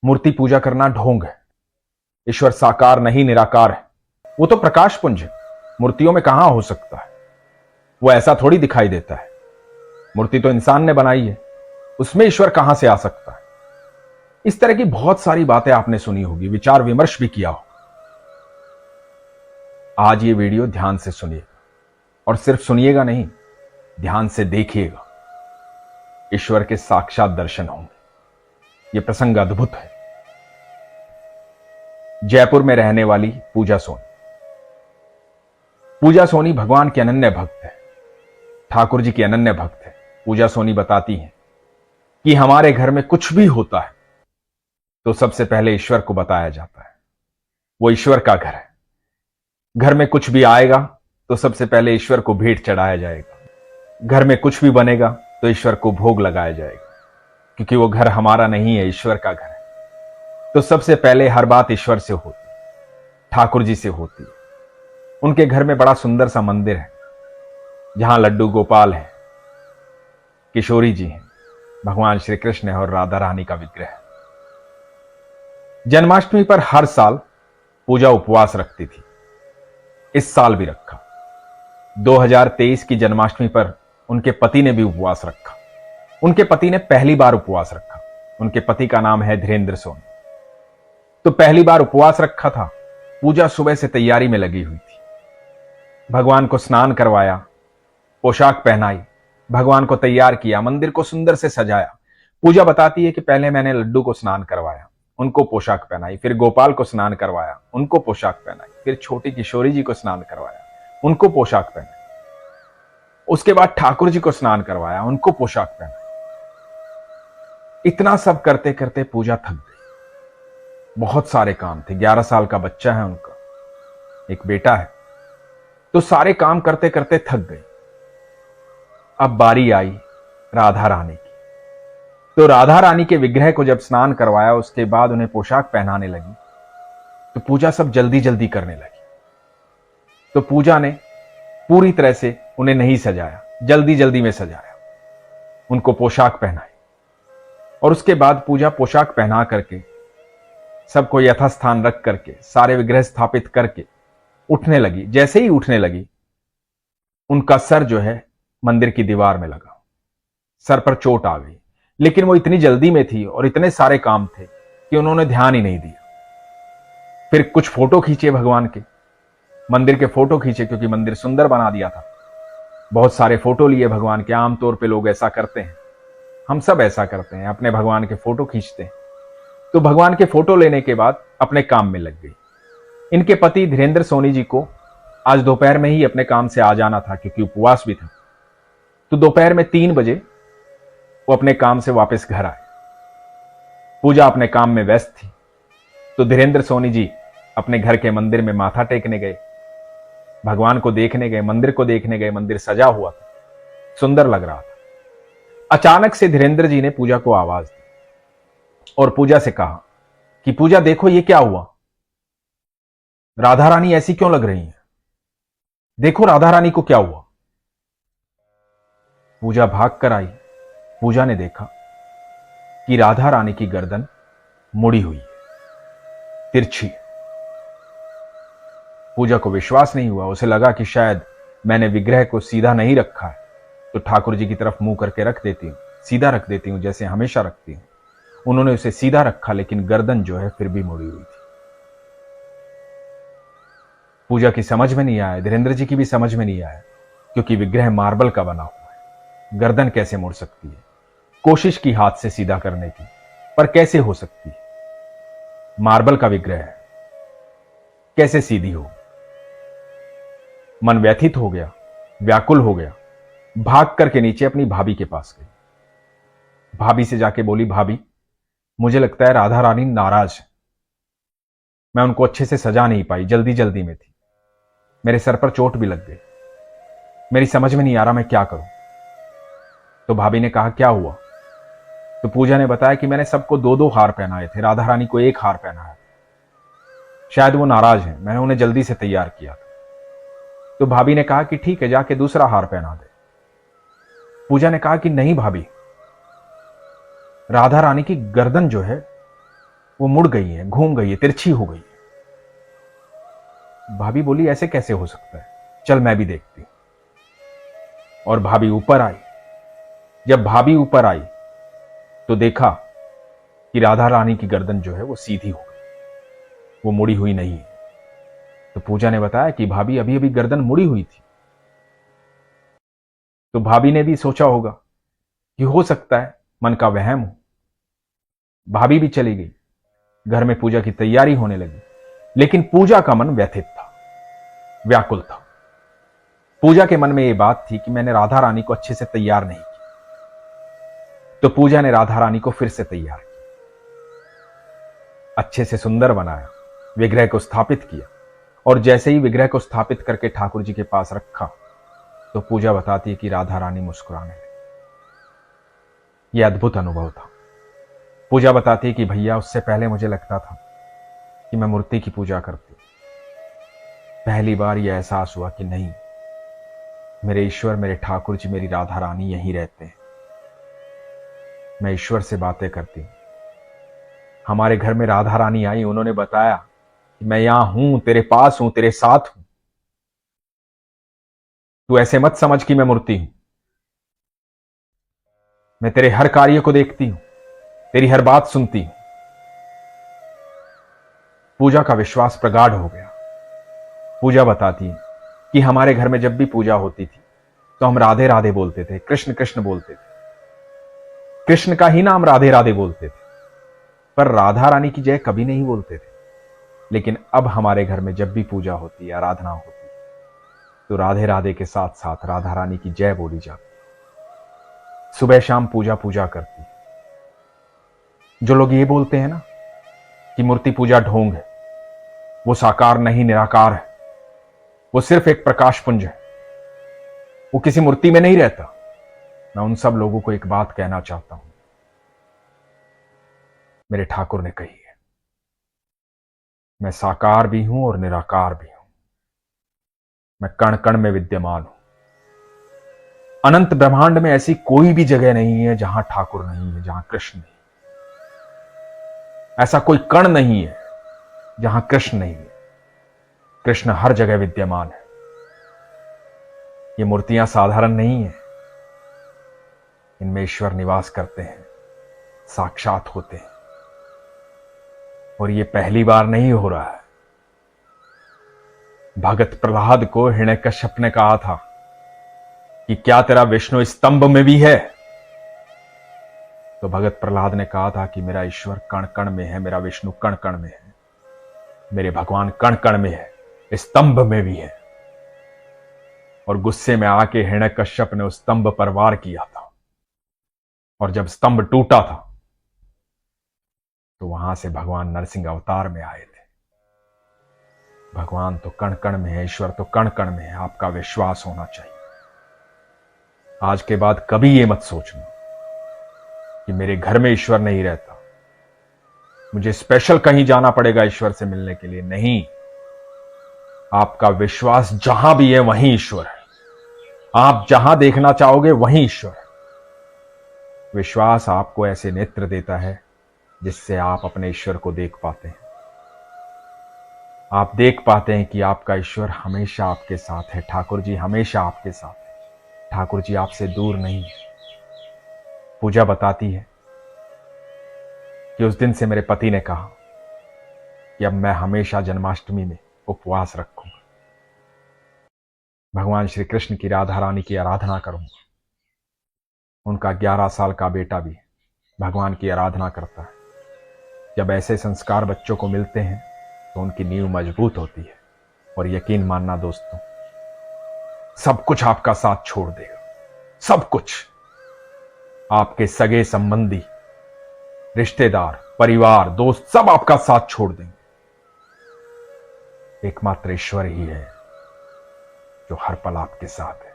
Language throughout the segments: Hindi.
मूर्ति पूजा करना ढोंग है। ईश्वर साकार नहीं निराकार है। वो तो प्रकाश पुंज है, मूर्तियों में कहां हो सकता है। वो ऐसा थोड़ी दिखाई देता है। मूर्ति तो इंसान ने बनाई है, उसमें ईश्वर कहां से आ सकता है। इस तरह की बहुत सारी बातें आपने सुनी होगी, विचार विमर्श भी किया हो। आज ये वीडियो ध्यान से सुनिएगा, और सिर्फ सुनिएगा नहीं, ध्यान से देखिएगा। ईश्वर के साक्षात दर्शन होंगे। यह प्रसंग अद्भुत है। जयपुर में रहने वाली पूजा सोनी। पूजा सोनी भगवान की अनन्य भक्त है, ठाकुर जी की अनन्य भक्त है। पूजा सोनी बताती हैं कि हमारे घर में कुछ भी होता है तो सबसे पहले ईश्वर को बताया जाता है। वो ईश्वर का घर है। घर में कुछ भी आएगा तो सबसे पहले ईश्वर को भेंट चढ़ाया जाएगा। घर में कुछ भी बनेगा तो ईश्वर को भोग लगाया जाएगा, क्योंकि वो घर हमारा नहीं है, ईश्वर का घर है। तो सबसे पहले हर बात ईश्वर से होती है, ठाकुर जी से होती है। उनके घर में बड़ा सुंदर सा मंदिर है, जहां लड्डू गोपाल है, किशोरी जी हैं, भगवान श्री कृष्ण है और राधा रानी का विग्रह है। जन्माष्टमी पर हर साल पूजा उपवास रखती थी। इस साल भी रखा। 2023 की जन्माष्टमी पर उनके पति ने भी उपवास रखा। उनके पति ने पहली बार उपवास रखा। उनके पति का नाम है धीरेंद्र सोनी। तो पहली बार उपवास रखा था। पूजा सुबह से तैयारी में लगी हुई थी। भगवान को स्नान करवाया, पोशाक पहनाई, भगवान को तैयार किया, मंदिर को सुंदर से सजाया। पूजा बताती है कि पहले मैंने लड्डू को स्नान करवाया, उनको पोशाक पहनाई, फिर गोपाल को स्नान करवाया, उनको पोशाक पहनाई, फिर छोटी किशोरी जी को स्नान करवाया, उनको पोशाक पहनाई। उसके बाद ठाकुर जी को स्नान करवाया, उनको पोशाक पहनाई। इतना सब करते करते पूजा थक गई। बहुत सारे काम थे। 11 साल का बच्चा है उनका, एक बेटा है। तो सारे काम करते करते थक गई। अब बारी आई राधा रानी की। तो राधा रानी के विग्रह को जब स्नान करवाया, उसके बाद उन्हें पोशाक पहनाने लगी, तो पूजा सब जल्दी जल्दी करने लगी। तो पूजा ने पूरी तरह से उन्हें नहीं सजाया, जल्दी जल्दी में सजाया, उनको पोशाक पहनाई। और उसके बाद पूजा पोशाक पहना करके, सबको यथास्थान रख करके, सारे विग्रह स्थापित करके उठने लगी। जैसे ही उठने लगी, उनका सर जो है मंदिर की दीवार में लगा। सर पर चोट आ गई। लेकिन वो इतनी जल्दी में थी और इतने सारे काम थे कि उन्होंने ध्यान ही नहीं दिया। फिर कुछ फोटो खींचे भगवान के, मंदिर के फोटो खींचे, क्योंकि मंदिर सुंदर बना दिया था। बहुत सारे फोटो लिए भगवान के। आमतौर पे लोग ऐसा करते हैं, हम सब ऐसा करते हैं, अपने भगवान के फोटो खींचते हैं। तो भगवान के फोटो लेने के बाद अपने काम में लग गई। इनके पति धीरेंद्र सोनी जी को आज दोपहर में ही अपने काम से आ जाना था, क्योंकि उपवास भी था। तो दोपहर में 3 बजे वो अपने काम से वापस घर आए। पूजा अपने काम में व्यस्त थी। तो धीरेंद्र सोनी जी अपने घर के मंदिर में माथा टेकने गए, भगवान को देखने गए, मंदिर को देखने गए। मंदिर सजा हुआ था, सुंदर लग रहा था। अचानक से धीरेंद्र जी ने पूजा को आवाज दी और पूजा से कहा कि पूजा देखो, ये क्या हुआ? राधा रानी ऐसी क्यों लग रही है? देखो राधा रानी को क्या हुआ? पूजा भाग कर आई। पूजा ने देखा कि राधा रानी की गर्दन मुड़ी हुई है, तिरछी है। पूजा को विश्वास नहीं हुआ। उसे लगा कि शायद मैंने विग्रह को सीधा नहीं रखा है, तो ठाकुर जी की तरफ मुंह करके रख देती हूं, सीधा रख देती हूं, जैसे हमेशा रखती हूं। उन्होंने उसे सीधा रखा, लेकिन गर्दन जो है फिर भी मुड़ी हुई थी। पूजा की समझ में नहीं आया, धीरेंद्र जी की भी समझ में नहीं आया, क्योंकि विग्रह मार्बल का बना हुआ है, गर्दन कैसे मुड़ सकती है? कोशिश की हाथ से सीधा करने की, पर कैसे हो सकती है? मार्बल का विग्रह है, कैसे सीधी हो? मन व्यथित हो गया, व्याकुल हो गया। भाग करके नीचे अपनी भाभी के पास गई। भाभी से जाके बोली, भाभी मुझे लगता है राधा रानी नाराज है। मैं उनको अच्छे से सजा नहीं पाई, जल्दी जल्दी में थी। मेरे सर पर चोट भी लग गई। मेरी समझ में नहीं आ रहा मैं क्या करूं। तो भाभी ने कहा, क्या हुआ? तो पूजा ने बताया कि मैंने सबको 2-2 हार पहनाए थे, राधा रानी को 1 हार पहनाया। शायद वो नाराज हैं, मैंने उन्हें जल्दी से तैयार किया था। तो भाभी ने कहा कि ठीक है, जाके दूसरा हार पहना दे। पूजा ने कहा कि नहीं भाभी, राधा रानी की गर्दन जो है वो मुड़ गई है, घूम गई है, तिरछी हो गई है। भाभी बोली ऐसे कैसे हो सकता है, चल मैं भी देखती। और भाभी ऊपर आई। जब भाभी ऊपर आई तो देखा कि राधा रानी की गर्दन जो है वो सीधी हो गई, वो मुड़ी हुई नहीं है। तो पूजा ने बताया कि भाभी अभी अभी गर्दन मुड़ी हुई थी। तो भाभी ने भी सोचा होगा कि हो सकता है मन का वहम हो। भाभी भी चली गई। घर में पूजा की तैयारी होने लगी, लेकिन पूजा का मन व्यथित था, व्याकुल था। पूजा के मन में यह बात थी कि मैंने राधा रानी को अच्छे से तैयार नहीं किया। तो पूजा ने राधा रानी को फिर से तैयार किया, अच्छे से सुंदर बनाया, विग्रह को स्थापित किया। और जैसे ही विग्रह को स्थापित करके ठाकुर जी के पास रखा तो पूजा बताती है कि राधा रानी मुस्कुराने लगी। यह अद्भुत अनुभव था। पूजा बताती है कि भैया उससे पहले मुझे लगता था कि मैं मूर्ति की पूजा करती। पहली बार यह एहसास हुआ कि नहीं, मेरे ईश्वर, मेरे ठाकुर जी, मेरी राधा रानी यहीं रहते हैं। मैं ईश्वर से बातें करती हूं। हमारे घर में राधा रानी आई, उन्होंने बताया कि मैं यहां हूं, तेरे पास हूं, तेरे साथ हूं। तू ऐसे मत समझ कि मैं मूर्ति हूं। मैं तेरे हर कार्य को देखती हूं, तेरी हर बात सुनती हूं। पूजा का विश्वास प्रगाढ़ हो गया। पूजा बताती है कि हमारे घर में जब भी पूजा होती थी तो हम राधे राधे बोलते थे, कृष्ण कृष्ण बोलते थे। कृष्ण का ही नाम राधे राधे बोलते थे, पर राधा रानी की जय कभी नहीं बोलते थे। लेकिन अब हमारे घर में जब भी पूजा होती है, आराधना होती है, तो राधे राधे के साथ साथ राधा रानी की जय बोली जाती। सुबह शाम पूजा पूजा करती। जो लोग ये बोलते हैं ना कि मूर्ति पूजा ढोंग है, वो साकार नहीं, निराकार है, वो सिर्फ एक प्रकाश पुंज है, वो किसी मूर्ति में नहीं रहता, मैं उन सब लोगों को एक बात कहना चाहता हूं। मेरे ठाकुर ने कही है, मैं साकार भी हूं और निराकार भी हूं। मैं कण कण में विद्यमान हूं। अनंत ब्रह्मांड में ऐसी कोई भी जगह नहीं है जहां ठाकुर नहीं है, जहां कृष्ण नहीं। ऐसा कोई कण नहीं है जहां कृष्ण नहीं है। कृष्ण हर जगह विद्यमान है। ये मूर्तियां साधारण नहीं है, इनमें ईश्वर निवास करते हैं, साक्षात होते हैं। और ये पहली बार नहीं हो रहा है। भगत प्रहलाद को हिरण्यकश्यप ने कहा था कि क्या तेरा विष्णु स्तंभ में भी है? तो भगत प्रहलाद ने कहा था कि मेरा ईश्वर कण कण में है, मेरा विष्णु कण कण में है, मेरे भगवान कण कण में है, स्तंभ में भी है। और गुस्से में आके हिरण्यकश्यप ने उस स्तंभ पर वार किया था। और जब स्तंभ टूटा था तो वहां से भगवान नरसिंह अवतार में आए थे। भगवान तो कण कण में है, ईश्वर तो कण कण में है। आपका विश्वास होना चाहिए। आज के बाद कभी ये मत सोचना कि मेरे घर में ईश्वर नहीं रहता, मुझे स्पेशल कहीं जाना पड़ेगा ईश्वर से मिलने के लिए। नहीं, आपका विश्वास जहां भी है वहीं ईश्वर है। आप जहां देखना चाहोगे वहीं ईश्वर है। विश्वास आपको ऐसे नेत्र देता है जिससे आप अपने ईश्वर को देख पाते हैं। आप देख पाते हैं कि आपका ईश्वर हमेशा आपके साथ है। ठाकुर जी हमेशा आपके साथ है। ठाकुर जी आपसे दूर नहीं है। पूजा बताती है कि उस दिन से मेरे पति ने कहा कि अब मैं हमेशा जन्माष्टमी में उपवास रखूंगा, भगवान श्री कृष्ण की, राधा रानी की आराधना करूंगा। उनका 11 साल का बेटा भी भगवान की आराधना करता है। जब ऐसे संस्कार बच्चों को मिलते हैं तो उनकी नींव मजबूत होती है। और यकीन मानना दोस्तों, सब कुछ आपका साथ छोड़ देगा। सब कुछ, आपके सगे संबंधी, रिश्तेदार, परिवार, दोस्त, सब आपका साथ छोड़ देंगे। एकमात्र ईश्वर ही है जो हर पल आपके साथ है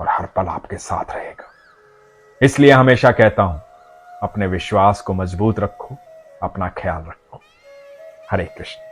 और हर पल आपके साथ रहेगा। इसलिए हमेशा कहता हूं, अपने विश्वास को मजबूत रखो, अपना ख्याल रखो। हरे कृष्ण।